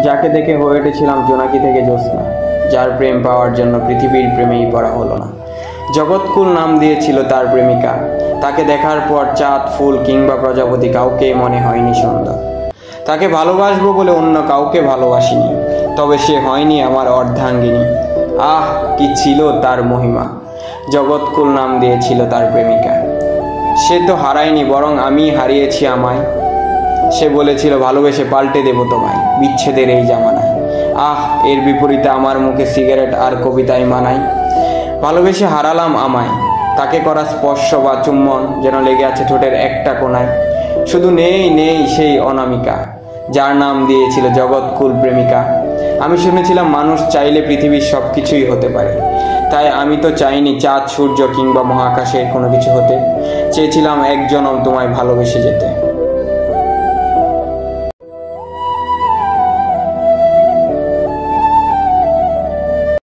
যাকে দেখে হয়ে উঠেছিলাম জোনাকি থেকে জ্যোৎস্না, যার প্রেম পাওয়ার জন্য পৃথিবীর প্রেমেই পড়া হলো না। জগৎকুল নাম দিয়েছিল তার প্রেমিকা। তাকে দেখার পর চাঁদ, ফুল কিংবা প্রজাপতি কাউকেই মনে হয়নি সুন্দর। তাকে ভালোবাসবো বলে অন্য কাউকে ভালোবাসিনি, তবে সে হয়নি আমার অর্ধাঙ্গিনী। আহ, কি ছিল তার মহিমা! জগৎকুল নাম দিয়েছিল তার প্রেমিকা। সে তো হারায়নি, বরং আমি হারিয়েছি আমায়। সে বলেছিল ভালোবেসে পাল্টে দেব তোমায় বিচ্ছেদের এই জামানায়। আহ, এর বিপরীতে আমার মুখে সিগারেট আর কবিতায় মানাই। ভালোবেসে হারালাম আমায়। তাকে করা স্পর্শ বা চুম্বন যেন লেগে আছে ঠোঁটের একটা কোণায়। শুধু নেই নেই সেই অনামিকা, যার নাম দিয়েছিল জগৎকুল প্রেমিকা। আমি শুনেছিলাম মানুষ চাইলে পৃথিবীর সব কিছুই হতে পারে, তাই আমি তো চাইনি চাঁদ, সূর্য কিংবা মহাকাশের কোনো কিছু হতে। চেয়েছিলাম এক জনম তোমায় ভালোবেসে যেতে।